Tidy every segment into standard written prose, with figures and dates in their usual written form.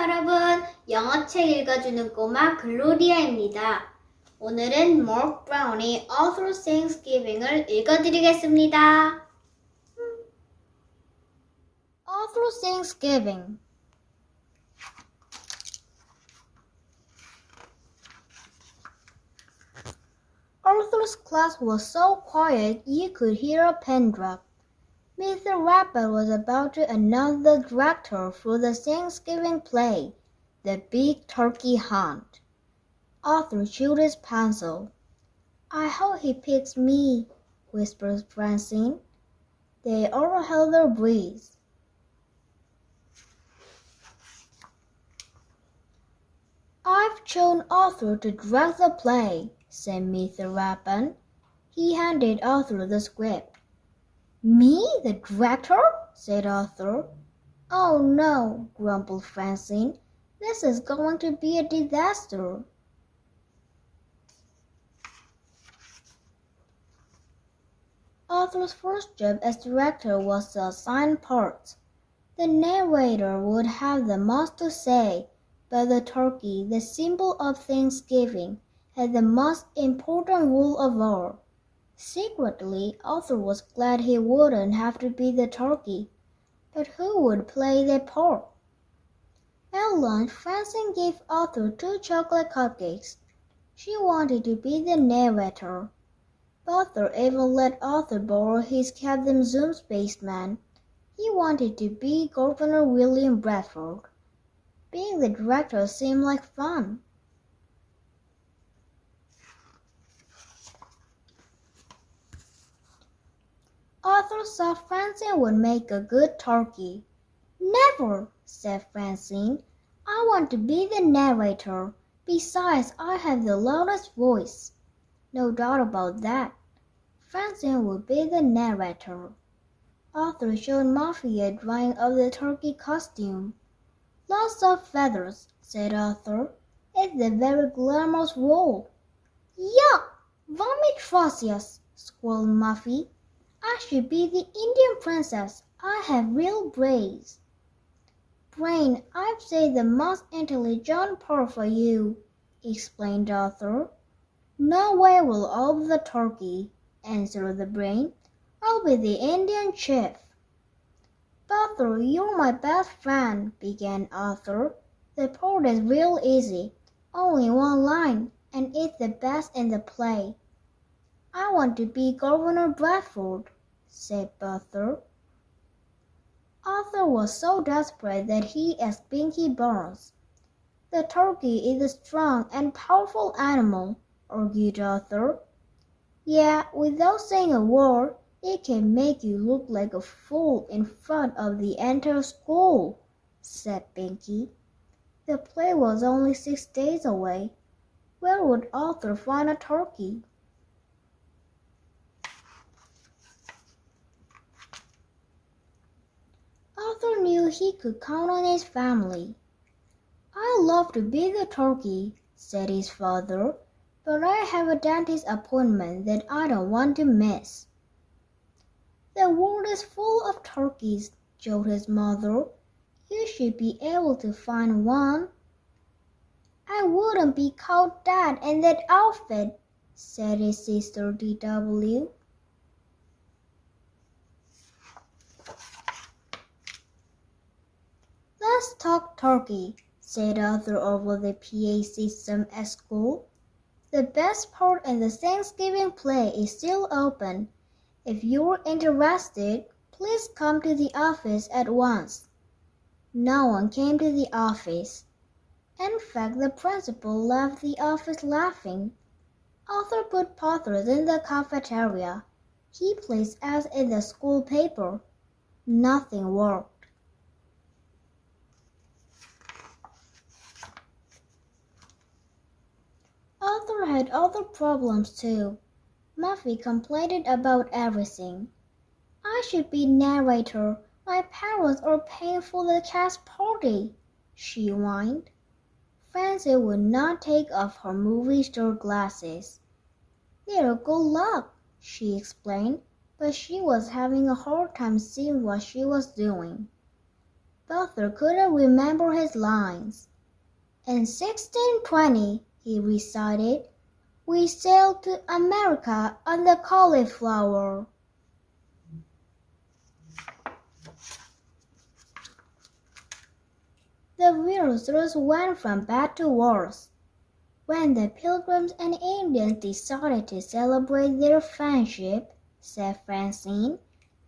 여러분, 영어책 읽어주는 꼬마 글로리아입니다. 오늘은 Mark Brown의 Author Thanksgiving을 읽어드리겠습니다. Author Thanksgiving. Arthur's class was so quiet you could hear a pin drop. Mr. Rabbit was about to announce the director for the Thanksgiving play, The Big Turkey Hunt. Arthur chewed his pencil. "I hope he picks me," whispered Francine. They all held their breath. "I've chosen Arthur to direct the play," said Mr. Rabbit. He handed Arthur the script. "Me, the director?" said Arthur. "Oh no," grumbled Francine. "This is going to be a disaster." Arthur's first job as director was to assign parts. The narrator would have the most to say, but the turkey, the symbol of Thanksgiving, had the most important role of all. Secretly, Arthur was glad he wouldn't have to be the turkey, but who would play that part? At lunch, Francine gave Arthur 2 chocolate cupcakes. She wanted to be the narrator. Arthur even let Arthur borrow his Captain Zoom spaceman. He wanted to be Governor William Bradford. Being the director seemed like fun. Arthur thought Francine would make a good turkey. "Never," said Francine. "I want to be the narrator. Besides, I have the loudest voice." No doubt about that. Francine would be the narrator. Arthur showed Muffy a drawing of the turkey costume. "Lots of feathers," said Arthur. "It's a very glamorous role." "Yuck! Vomitrocious!" squealed Muffy. "I should be the Indian princess. I have real brains." "Brain, I've saved the most intelligent part for you," explained Arthur. "No way will I be the turkey," answered the brain. "I'll be the Indian chief." "Arthur, you're my best friend," began Arthur. "The part is real easy, only one line, and it's the best in the play." "I want to be Governor Bradford," said Arthur. Arthur was so desperate that he asked Pinky Barnes. "The turkey is a strong and powerful animal," argued Arthur. "Yeah, without saying a word, it can make you look like a fool in front of the entire school," said Pinky. The play was only 6 days away. Where would Arthur find a turkey? Arthur knew he could count on his family. "I love to be the turkey," said his father, "but I have a dentist appointment that I don't want to miss." "The world is full of turkeys," joked his mother. "You should be able to find one." "I wouldn't be called that in that outfit," said his sister D.W. "Let's talk turkey," said Arthur over the PA system at school. "The best part in the Thanksgiving play is still open. If you're interested, please come to the office at once." No one came to the office. In fact, the principal left the office laughing. Arthur put posters in the cafeteria. He placed ads in the school paper. Nothing worked. Arthur had other problems too. Muffy complained about everything. "I should be narrator. My parents are paying for the cast party," she whined. Francie would not take off her movie store glasses. "They're good luck," she explained, but she was having a hard time seeing what she was doing. Arthur couldn't remember his lines. In 1620, he recited, we sailed to America on the Cauliflower. The visitors went from bad to worse. When the Pilgrims and Indians decided to celebrate their friendship, said Francine,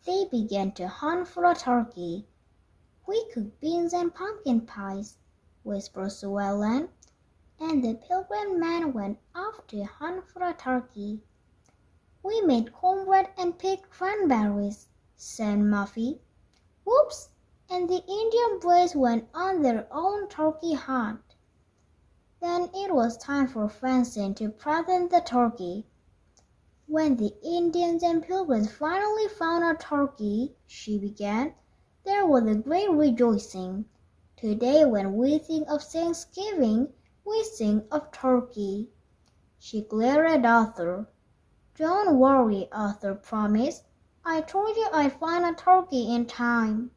they began to hunt for a turkey. We cooked beans and pumpkin pies, whispered Sue Ellen, and the Pilgrim men went off to hunt for a turkey. We made cornbread and picked cranberries, said Muffy. Whoops! And the Indian boys went on their own turkey hunt. Then it was time for Francine to present the turkey. When the Indians and Pilgrims finally found a turkey, she began, there was a great rejoicing. Today, when we think of Thanksgiving, we think of turkey. She glared at Arthur. Don't worry, Arthur promised. I told you I'd find a turkey in time.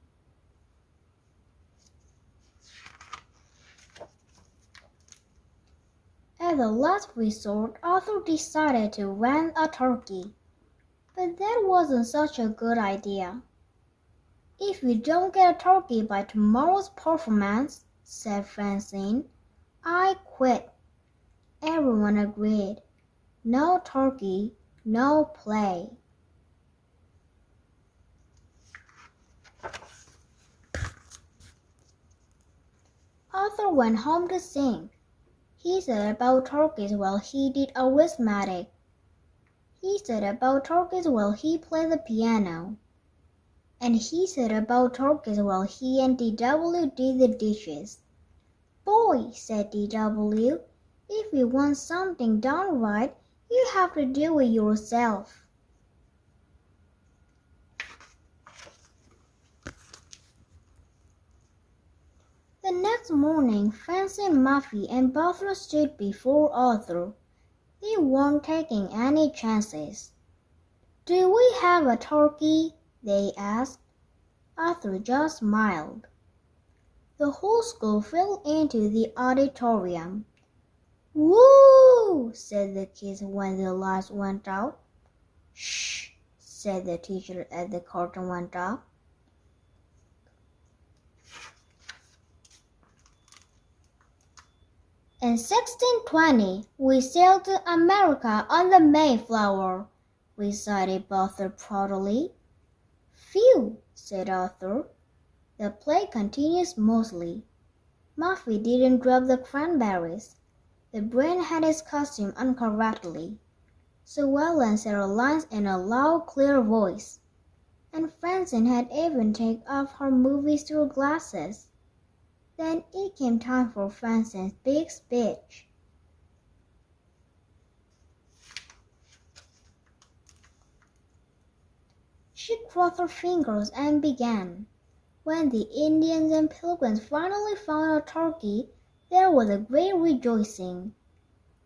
As a last resort, Arthur decided to rent a turkey. But that wasn't such a good idea. If we don't get a turkey by tomorrow's performance, said Francine, I quit. Everyone agreed. No turkey, no play. Arthur went home to sing. He said about turkeys while he did arithmetic. He said about turkeys while he played the piano. And he said about turkeys while he and DW did the dishes. Boy, said DW, if you want something done right, you have to do it yourself. The next morning, Francine, Muffy, and Butler stood before Arthur. They weren't taking any chances. Do we have a turkey? They asked. Arthur just smiled. The whole school fell into the auditorium. Woo! Said the kids when the lights went out. Shh! Said the teacher as the curtain went up. In 1620, we sailed to America on the Mayflower, recited Butler proudly. Phew, said Arthur. The play continued smoothly. Muffy didn't drop the cranberries. The brain had his costume on correctly. Sue Ellen said her lines in a loud, clear voice. And Francine had even taken off her movie-store glasses. Then it came time for Francine's big speech. She crossed her fingers and began. When the Indians and Pilgrims finally found a turkey, there was a great rejoicing.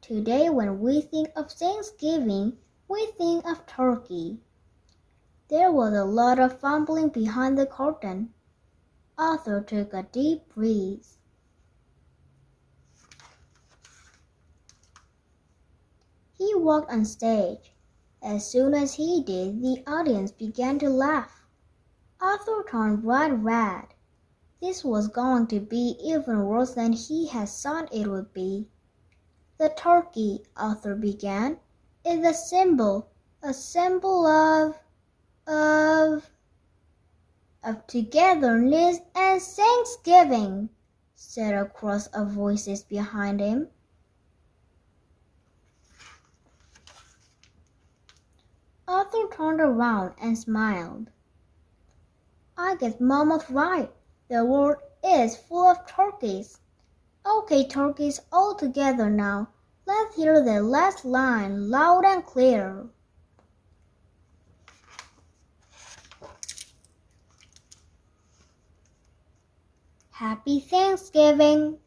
Today, when we think of Thanksgiving, we think of turkey. There was a lot of fumbling behind the curtain. Arthur took a deep breath. He walked on stage. As soon as he did, the audience began to laugh. Arthur turned bright red. This was going to be even worse than he had thought it would be. The turkey, Arthur began, is a symbol of togetherness and Thanksgiving, said a chorus of voices behind him. Arthur turned around and smiled. I guess Mom was right. The world is full of turkeys. Okay, turkeys all together now. Let's hear the last line loud and clear. Happy Thanksgiving!